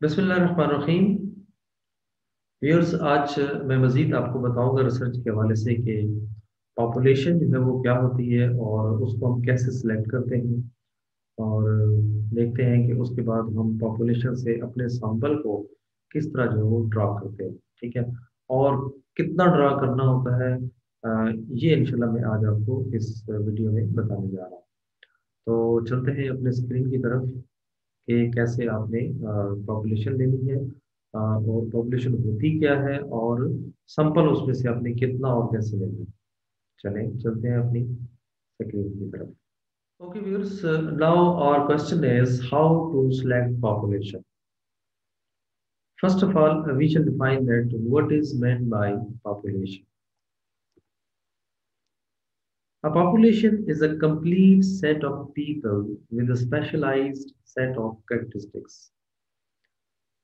बिस्मिल्लाहिर्रहमानिर्रहीम। व्यूअर्स, आज मैं मज़ीद आपको बताऊंगा रिसर्च के हवाले से कि पॉपुलेशन जो है वो क्या होती है और उसको हम कैसे सिलेक्ट करते हैं। और देखते हैं कि उसके बाद हम पॉपुलेशन से अपने सैंपल को किस तरह जो है वो ड्रा करते हैं। ठीक है। और कितना ड्रा करना होता है, ये इंशाल्लाह मैं आज आपको इस वीडियो में बताने जा रहा हूँ। तो चलते हैं अपने स्क्रीन की तरफ कि कैसे आपने पॉपुलेशन लेनी है, और पॉपुलेशन होती क्या है, और सैंपल उसमें से आपने कितना और कैसे लेना है। चलें चलते हैं अपनी स्क्रीन की तरफ। Okay viewers, now our question is how to select population. First of all, we shall define that what is meant by population. A population is a complete set of people with a specialized set of characteristics.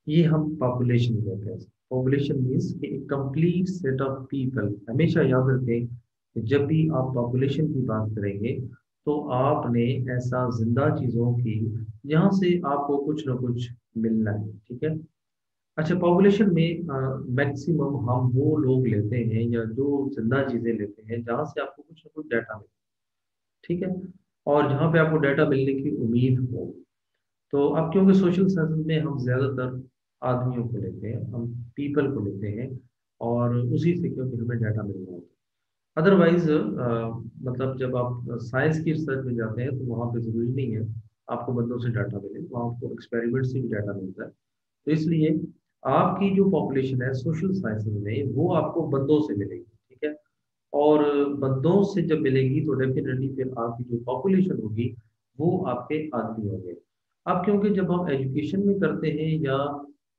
ये हम population कहते हैं। Population means कि एक complete set of people. हमेशा याद रखें कि जब भी आप पॉपुलेशन की बात करेंगे तो आपने ऐसा जिंदा चीजों की जहाँ से आपको कुछ ना कुछ मिलना है। ठीक है। अच्छा, पॉपुलेशन में मैक्सिमम हम वो लोग लेते हैं या जो जिंदा चीजें लेते हैं जहाँ से आपको कुछ ना कुछ डाटा मिले। ठीक है। और जहाँ पे आपको डाटा मिलने की उम्मीद हो। तो अब क्योंकि सोशल साइंस में हम ज्यादातर आदमियों को लेते हैं, हम पीपल को लेते हैं, और उसी से क्योंकि हमें डाटा मिल रहा होता है। अदरवाइज मतलब जब आप साइंस की रिसर्च में जाते हैं तो वहाँ पे जरूरी नहीं है आपको बंदों से डाटा मिले, वहाँ आपको एक्सपेरिमेंट से भी डाटा मिलता है। तो इसलिए आपकी जो पॉपुलेशन है सोशल साइंस में वो आपको बंदों से मिलेगी। ठीक है। और बंदों से जब मिलेगी तो डेफिनेटली फिर आपकी जो पॉपुलेशन होगी वो आपके आदमी होंगे। अब क्योंकि जब हम एजुकेशन में करते हैं या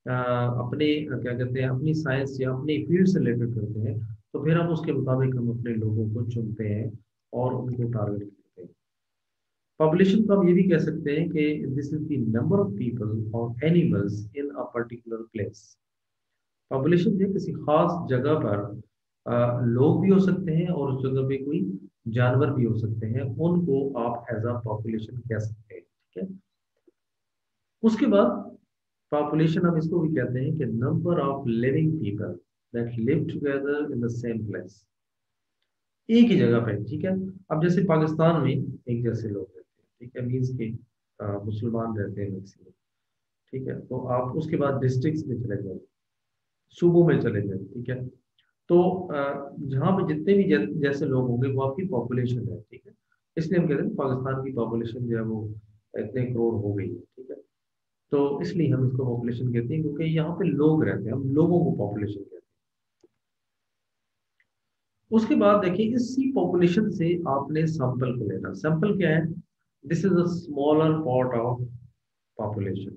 अपने क्या कहते हैं अपनी साइंस या अपनी फील्ड से रिलेटेड करते हैं, तो फिर हम उसके मुताबिक हम अपने लोगों को चुनते हैं और उनको टारगेट करते हैं। पॉपुलेशन को हम ये भी कह सकते हैं कि this is the number of people और animals in a particular place. Population जो है किसी खास जगह पर लोग भी हो सकते हैं और उस जगह पे कोई जानवर भी हो सकते हैं, उनको आप एज अ पॉपुलेशन कह सकते हैं। ठीक है। उसके बाद पॉपुलेशन हम इसको भी कहते हैं कि number of living people that live together in the same place. एक ही जगह पे। ठीक है। अब जैसे पाकिस्तान में एक जैसे लोग रहते हैं, ठीक है, मीन्स के मुसलमान रहते हैं मैक्सिमम। ठीक है। तो आप उसके बाद डिस्ट्रिक्ट्स में चले जाए, सूबों में चले जाए। ठीक है। तो जहाँ पे जितने भी जैसे लोग होंगे वो आपकी पॉपुलेशन है। ठीक है। इसलिए हम कहते हैं पाकिस्तान की पॉपुलेशन जो है वो इतने करोड़ हो गई है। ठीक है। तो इसलिए हम इसको पॉपुलेशन कहते हैं क्योंकि यहाँ पे लोग रहते हैं, हम लोगों को पॉपुलेशन कहते हैं। उसके बाद देखिए इसी पॉपुलेशन से आपने सैंपल को लेना। सैंपल क्या है? This is a smaller part of population.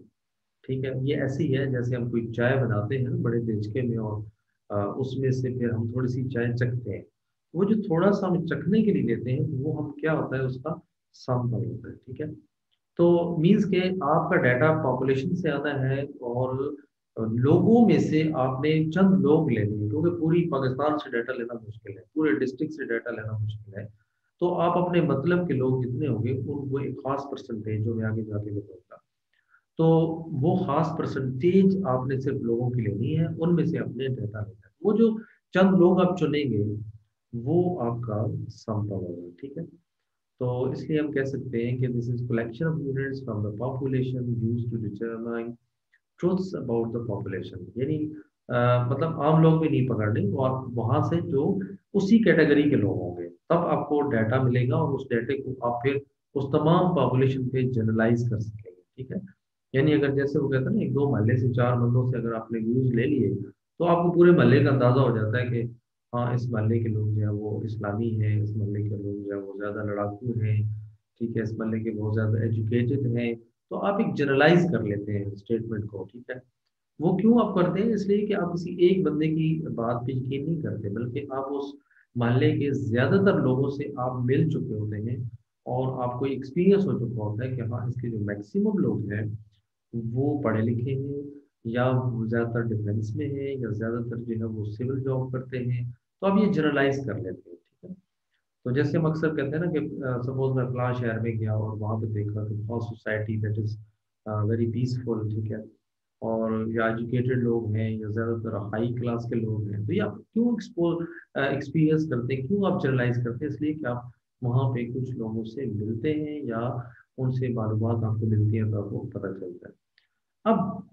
ठीक है। ये ऐसी है जैसे हम कोई चाय बनाते हैं ना बड़े देचके में, और उसमें से फिर हम थोड़ी सी चाय चखते हैं। वो जो थोड़ा सा हम चखने के लिए लेते हैं वो हम क्या होता है उसका सैंपल होता है। ठीक है। तो मीन्स के आपका डाटा पॉपुलेशन से आना है, और लोगों में से आपने चंद लोग लेने हैं क्योंकि पूरी पाकिस्तान से डाटा लेना मुश्किल है, पूरे डिस्ट्रिक्ट से डाटा लेना मुश्किल है। तो आप अपने मतलब के लोग जितने होंगे उनको एक खास परसेंटेज जो मैं आगे जाके बताऊंगा, तो वो खास परसेंटेज आपने सिर्फ लोगों की लेनी है, उनमें से अपने डाटा लेना है। वो जो चंद लोग आप चुनेंगे वो आपका सैंपल होगा। ठीक है। तो इसलिए हम कह सकते हैं कि this is collection of units from the population used to determine truths about the population. यानी मतलब आम लोग भी नहीं पकड़ने, और वहां से जो उसी कैटेगरी के लोग होंगे तब आपको डाटा मिलेगा, और उस डाटे को आप फिर उस तमाम पॉपुलेशन पे जनरलाइज कर सकेंगे। ठीक है। यानी अगर जैसे वो कहते हैं ना, एक दो मोहल्ले से चार बंदों से अगर आपने व्यूज ले लिए तो आपको पूरे मोहल्ले का अंदाजा हो जाता है कि हाँ इस मोहल्ले के लोग जो है वो इस्लामी हैं, इस मोहल्ले के लोग जो है वो ज्यादा लड़ाकू हैं। ठीक है। इस मोहल्ले के बहुत ज्यादा एजुकेटेड हैं। तो आप एक जनरलाइज कर लेते हैं स्टेटमेंट को। ठीक है। वो क्यों आप करते हैं? इसलिए कि आप किसी एक बंदे की बात पे यकीन नहीं करते, बल्कि आप उस मोहल्ले के ज्यादातर लोगों से आप मिल चुके होते हैं, और आपको एक्सपीरियंस हो चुका होता है कि हाँ इसके जो मैक्सिमम लोग हैं वो पढ़े लिखे हैं, या वो ज्यादातर डिफेंस में है, या ज्यादातर जो है वो सिविल जॉब करते हैं। तो आप ये जनरलाइज कर लेते हैं। ठीक है। तो जैसे हम अक्सर कहते हैं ना कि सपोज मैं फलां शहर में गया और वहां पे देखा कि बहुत society that is very peaceful. ठीक है। और या एजुकेटेड लोग हैं या ज़्यादातर हाई क्लास के लोग हैं, तो ये आप क्यों एक्सपीरियंस करते हैं, क्यों आप जनरलाइज करते हैं? इसलिए कि आप वहाँ पे कुछ लोगों से मिलते हैं या उनसे मालूमात आपको मिलती है तो आपको पता चलता है। अब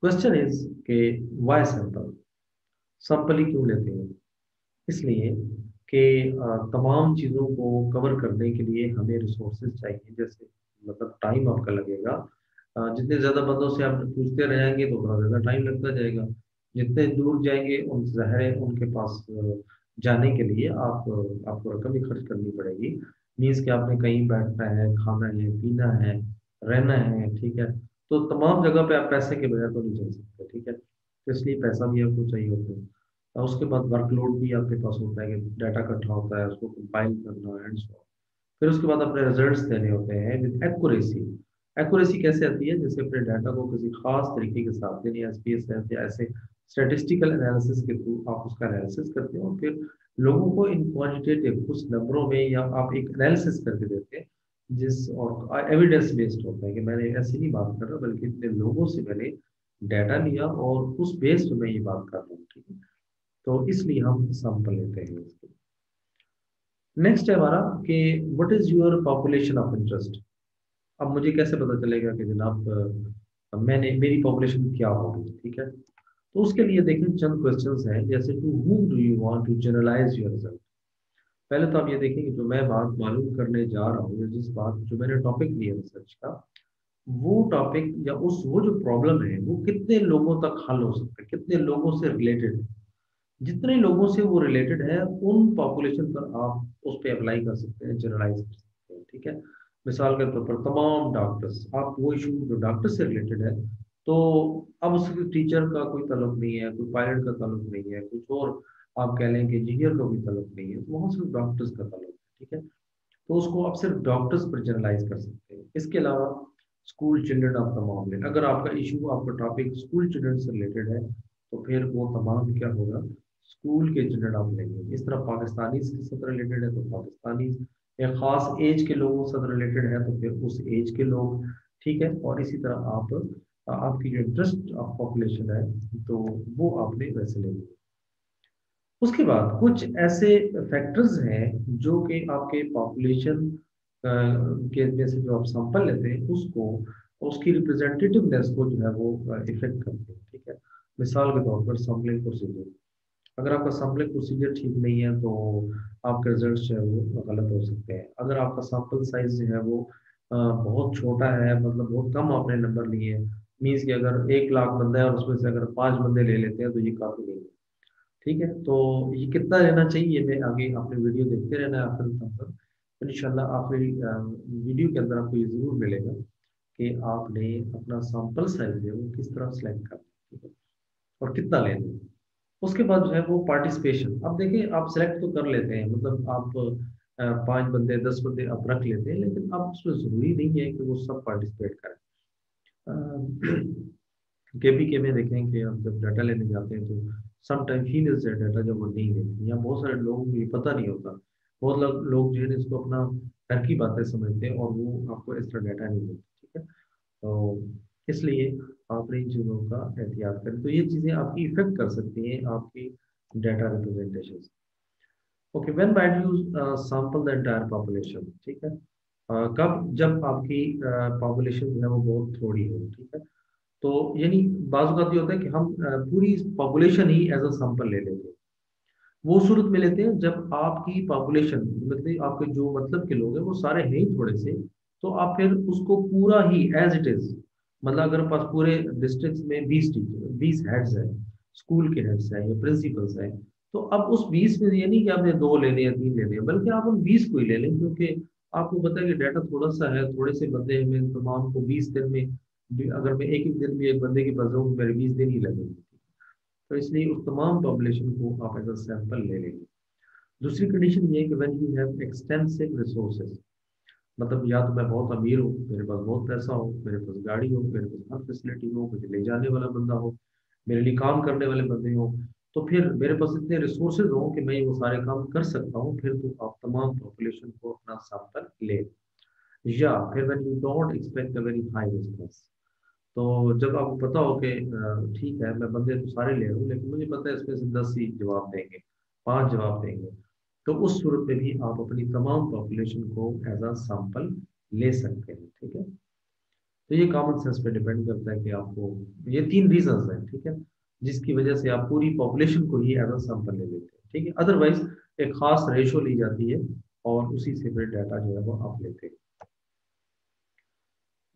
क्वेश्चन इज के वाई सैंपल, सैंपल ही क्यों लेते हैं? इसलिए कि तमाम चीज़ों को कवर करने के लिए हमें रिसोर्सेज चाहिए, जैसे मतलब टाइम आपका लगेगा। जितने ज़्यादा बंदों से आप पूछते रहेंगे तो उतना ज़्यादा टाइम लगता जाएगा। जितने दूर जाएंगे उन ज़ाहिर उनके पास जाने के लिए आपको रकम ही खर्च करनी पड़ेगी। मीन्स कि आपने कहीं बैठना है, खाना है, पीना है, रहना है, ठीक है। तो तमाम जगह पे आप पैसे के बगैर तो नहीं चल सकते, ठीक है। तो इसलिए पैसा भी आपको चाहिए होता है। और उसके बाद वर्कलोड भी आपके पास होता है कि डाटा इकट्ठा होता है, उसको कंपाइल करना एंड सो। फिर उसके बाद अपने रिजल्ट्स देने होते हैं विद एक्यूरेसी। एक्यूरेसी कैसे आती है? जैसे अपने डाटा को किसी खास तरीके के साथ, यानी एसपीएस या ऐसे स्टैटिस्टिकल एनालिसिस के थ्रू आप उसका एनालिसिस करते हो और फिर लोगों को इन क्वांटिटेटिव कुछ नंबरों में या आप एक एनालिसिस करके देते हैं, जिस और एविडेंस बेस्ड होता है कि मैंने ऐसे नहीं बात कर रहा बल्कि इतने लोगों से मैंने डाटा लिया और उस बेस्ड में ये बात कर रहा हूँ, ठीक है। तो इसलिए हम सैंपल लेते हैं इसके। नेक्स्ट है हमारा कि what is your population of interest. अब मुझे कैसे पता चलेगा कि जनाब मैंने मेरी पॉपुलेशन क्या होगी, ठीक है। तो उसके लिए देखें चंद क्वेश्चंस हैं, जैसे to whom do you want to generalise your result. पहले तो आप ये देखें कि जो मैं बात मालूम करने जा रहा हूँ या जिस बात जो मैंने टॉपिक लिया रिसर्च का, वो टॉपिक या उस वो जो प्रॉब्लम है वो कितने लोगों तक हल हो सकता है, कितने लोगों से रिलेटेड है। जितने लोगों से वो रिलेटेड है उन पॉपुलेशन पर आप उस पर अप्लाई कर सकते हैं, जनरलाइज कर सकते हैं, ठीक है। मिसाल के तौर पर तमाम डॉक्टर्स, आप वो इशू जो डॉक्टर से रिलेटेड है, तो अब उसके टीचर का कोई ताल्लुक नहीं है, कोई पायलट का ताल्लुक नहीं है, कुछ और आप कह लें कि इंजीनियर का कोई ताल्लुक नहीं है, तो वहाँ सिर्फ डॉक्टर्स का ताल्लुक है, ठीक है। तो उसको आप सिर्फ डॉक्टर्स पर जनरलाइज कर सकते हैं। इसके अलावा स्कूल चिल्ड्रन ऑफ द मामले, अगर आपका इशू आपका टॉपिक स्कूल चिल्ड्रन से रिलेटेड है तो फिर वो तमाम क्या होगा, स्कूल के चिल्ड्रन आप लेंगे। इस तरह पाकिस्तानी के साथ रिलेटेड है तो पाकिस्तानी, या खास एज के लोगों से रिलेटेड है तो फिर उस एज के लोग, ठीक है। और इसी तरह आप आपकी जो इंटरेस्ट ऑफ पॉपुलेशन है तो वो आपने वैसे लेंगे। उसके बाद कुछ ऐसे फैक्टर्स हैं जो कि आपके पॉपुलेशन के में से जो आप सैंपल लेते हैं उसको, उसकी रिप्रेजेंटेटिवनेस को जो है वो इफेक्ट करते हैं, ठीक है। मिसाल के तौर पर सैम्पलिंग प्रोसीजर, अगर आपका सैम्पलिंग प्रोसीजर ठीक नहीं है तो आपके रिजल्ट जो है वो गलत हो सकते हैं। अगर आपका सैंपल साइज जो है वो बहुत छोटा है, मतलब बहुत कम आपने नंबर लिए हैं, मीन्स कि अगर 1 लाख बंदा है और उसमें से अगर 5 बंदे ले लेते हैं तो ये काफी नहीं है, ठीक है। तो ये कितना रहना चाहिए, ये मैं आगे आपने वीडियो देखते रहना है आखिर तक, तो इंशाल्लाह आखिरी वीडियो के अंदर आपको ये जरूर मिलेगा कि आपने अपना सैंपल साइज है वो किस तरह सेलेक्ट करना है, ठीक है, और कितना लेना है। उसके बाद जो है वो पार्टिसिपेशन, अब देखिए आप सेलेक्ट तो कर लेते हैं, मतलब आप 5 बंदे 10 बंदे आप रख लेते हैं, लेकिन अब उसमें जरूरी नहीं है कि वो सब पार्टिसिपेट करें। केपी के में देखें कि हम जब डाटा लेने जाते हैं तो सम टाइम ही मिलता है डाटा जब वो नहीं देते, या बहुत सारे लोगों को ये पता नहीं होता। बहुत लोग जो है इसको अपना घर की बातें समझते हैं और वो आपको इस तरह डाटा नहीं देते, ठीक है। तो इसलिए आपने इन चीज़ों का एहतियात करें, तो ये चीज़ें आपकी इफेक्ट कर सकती हैं आपकी data representation. Okay, when might you sample the entire population, ठीक है। कब? जब आपकी पॉपुलेशन जो है वो बहुत थोड़ी हो, ठीक है। तो यानी बाज़ औक़ात ये होता है कि हम पूरी पॉपुलेशन ही एज अ सैंपल ले लेते हैं। वो सूरत में लेते हैं जब आपकी पॉपुलेशन मतलब आपके जो मतलब के लोग हैं वो सारे हैं ही थोड़े से, तो आप फिर उसको पूरा ही एज इट इज, मतलब अगर पास पूरे डिस्ट्रिक्ट में 20 टीचर 20 हेड्स हैं, स्कूल के हेड्स हैं या प्रिंसिपल्स हैं, तो अब उस 20 में ये नहीं कि आपने 2 लेने या 3 लेने हैं, बल्कि आप उन 20 को ही ले लें, क्योंकि आपको पता है कि डाटा थोड़ा सा है, थोड़े से बंदे में तमाम को 20 दिन में अगर मैं एक एक दिन में एक बंदे के पास जाऊँ मेरे 20 दिन ही लगेंगे। तो इसलिए उस तमाम पॉपुलेशन को आप एज अ सैंपल ले लेंगे। दूसरी कंडीशन ये है कि when you have extensive resources, मतलब या तो मैं बहुत अमीर हूँ, मेरे पास बहुत पैसा हो, मेरे पास गाड़ी हो, मेरे पास हर फैसिलिटी हो, मुझे ले जाने वाला बंदा हो, मेरे लिए काम करने वाले बंदे हो, तो फिर मेरे पास इतने रिसोर्सेज हो कि मैं वो सारे काम कर सकता हूँ, फिर तो आप तमाम पॉपुलेशन को अपना सैंपल ले। या फिर when you don't expect a very high response, तो जब आपको पता हो कि ठीक है मैं बंदे तो सारे ले रहा हूँ लेकिन मुझे पता है इसमें से 10 ही जवाब देंगे, 5 जवाब देंगे, तो उस सूरत में भी आप अपनी तमाम पॉपुलेशन को एज अ सैंपल ले सकते हैं। ठीक है, तो ये कॉमन सेंस पे डिपेंड करता है कि आपको, ये 3 रीजंस हैं, ठीक है, जिसकी वजह से आप पूरी पॉपुलेशन को ही एज अ सैंपल ले लेते हैं। ठीक है, अदरवाइज एक खास रेशो ली जाती है और उसी से फिर डाटा जो है वो आप लेते हैं।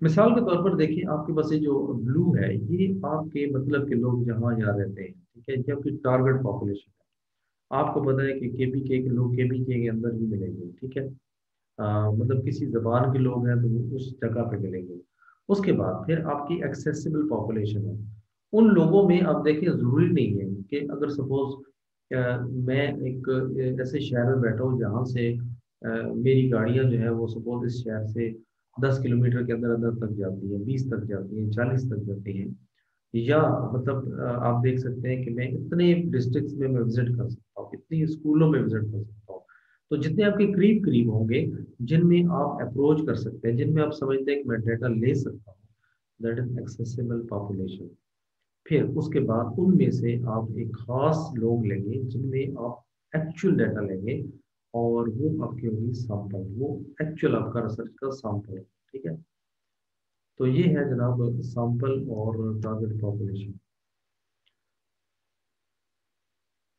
मिसाल के तौर पर देखिए, आपके पास ये जो ब्लू है ये आपके मतलब के लोग जहाँ यहाँ रहते हैं, ठीक है, ये आपकी टारगेट पॉपुलेशन है। आपको पता है कि केपीके के लोग केपीके के अंदर ही मिलेंगे, ठीक है, मतलब किसी जबान के लोग हैं तो वो उस जगह पे मिलेंगे। उसके बाद फिर आपकी एक्सेसिबल पॉपुलेशन है, उन लोगों में आप देखिए जरूरी नहीं है कि अगर सपोज मैं एक ऐसे शहर में बैठा हूँ जहाँ से मेरी गाड़ियाँ जो है वो सपोज इस शहर से 10 किलोमीटर के अंदर अंदर तक जाती है, 20 तक जाती है, 40 तक जाती है, या मतलब आप देख सकते हैं कि मैं इतने डिस्ट्रिक्ट्स में मैं विजिट कर सकता हूँ, इतनी स्कूलों में विजिट कर सकता हूँ। तो जितने आपके करीब करीब होंगे जिनमें आप अप्रोच कर सकते हैं, जिनमें आप समझते हैं कि मैं डाटा ले सकता हूँ, दैट इज एक्सेसिबल पॉपुलेशन। फिर उसके बाद उनमें से आप एक खास लोग लेंगे जिनमें आप एक्चुअल डाटा लेंगे और वो आपके होगी सैंपल, वो एक्चुअल आपका रिसर्च का सैंपल है। ठीक है, तो ये है जनाब सैंपल और टारगेट पॉपुलेशन।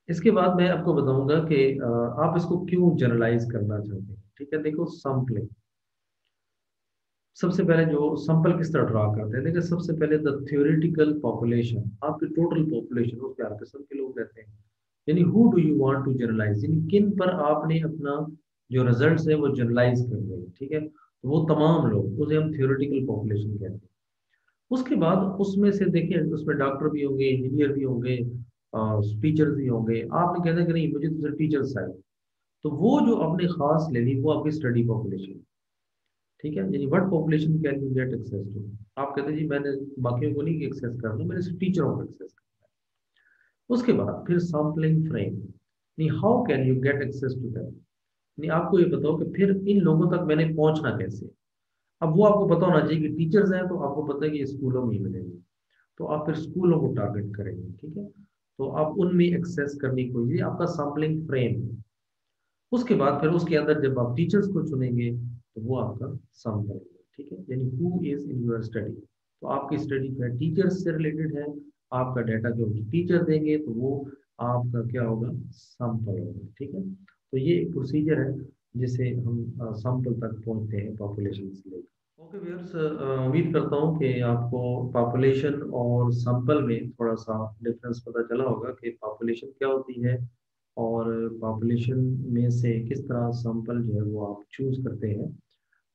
इसके बाद मैं आपको बताऊंगा कि आप इसको क्यों जनरलाइज करना चाहते हैं। ठीक है, देखो सैंपलिंग, सबसे पहले जो सैंपल किस तरह ड्रा करते हैं, देखिए सबसे पहले द थ्योरेटिकल पॉपुलेशन, आपकी टोटल पॉपुलेशन उस पे आपके सबके लोग रहते हैं, यानी who do you want to generalise, यानी किन पर आपने अपना जो रिजल्ट्स है वो जनरलाइज कर दें। ठीक है, तो वो तमाम लोग उसे हम थ्योरेटिकल पॉपुलेशन कहते हैं। उसके बाद उसमें से देखिए उसमें डॉक्टर भी होंगे, इंजीनियर भी होंगे, टीचर्स भी होंगे। आपने कहना कि नहीं मुझे तो सिर्फ टीचर्स चाहिए, तो वो जो आपने खास ले ली वो आपकी स्टडी पॉपुलेशन। ठीक है, यानी what population can you get access to, आप कहते हैं जी मैंने बाकियों को नहीं एक्सेस करना, मैंने सिर्फ टीचरों को एक्सेस करना है। उसके बाद फिर सैम्पलिंग फ्रेम, नहीं how can you get access to that, नहीं आपको ये बताओ कि फिर इन लोगों तक मैंने पहुंचना कैसे। अब वो आपको पता होना चाहिए कि टीचर्स हैं तो आपको पता है कि ये स्कूलों में ही मिलेंगे, तो आप फिर स्कूलों को टारगेट करेंगे। ठीक है, तो आप उनमें एक्सेस करने की कोशिश, आपका सैम्पलिंग फ्रेम। उसके बाद फिर उसके अंदर जब आप टीचर्स को चुनेंगे तो वो आपका सैंपल है। ठीक है, यानी who is in your study, तो आपकी स्टडी जो है टीचर्स से रिलेटेड है, आपका डाटा जो टीचर देंगे तो वो आपका क्या होगा, सैंपल होगा। ठीक है, तो ये एक प्रोसीजर है जिसे हम सैंपल तक पहुंचते हैं पॉपुलेशन से लेकर। ओके व्यूअर्स, उम्मीद करता हूँ कि आपको पॉपुलेशन और सैंपल में थोड़ा सा डिफरेंस पता चला होगा कि पॉपुलेशन क्या होती है और पॉपुलेशन में से किस तरह सैंपल जो है वो आप चूज करते हैं।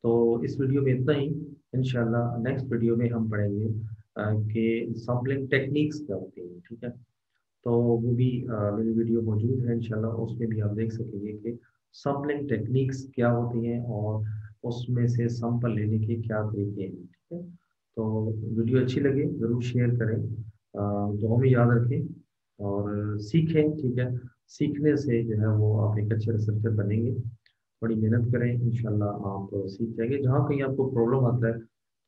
तो इस वीडियो में इतना ही, इंशाल्लाह नेक्स्ट वीडियो में हम पढ़ेंगे कि सैंपलिंग टेक्निक्स क्या होती हैं। ठीक है, तो वो भी मेरी वीडियो मौजूद है इंशाल्लाह, उसमें भी आप देख सकेंगे कि सैम्पलिंग टेक्निक्स क्या होती हैं और उसमें से सैंपल लेने के क्या तरीके हैं। ठीक है, तो वीडियो अच्छी लगे ज़रूर शेयर करें, दुआ में याद रखें और सीखें। ठीक है, सीखने से जो है वो आप एक अच्छे रिसर्चर बनेंगे। थोड़ी मेहनत करें, इंशाल्लाह आप सीख जाएंगे। जहाँ कहीं आपको प्रॉब्लम आता है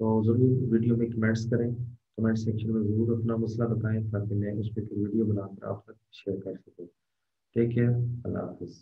तो ज़रूर वीडियो में कमेंट्स करें, कमेंट सेक्शन में ज़रूर अपना मसला बताएं ताकि मैं उस पर फिर वीडियो बनाकर आप तक शेयर कर सकूँ। टेक केयर, अल्लाह हाफिज़।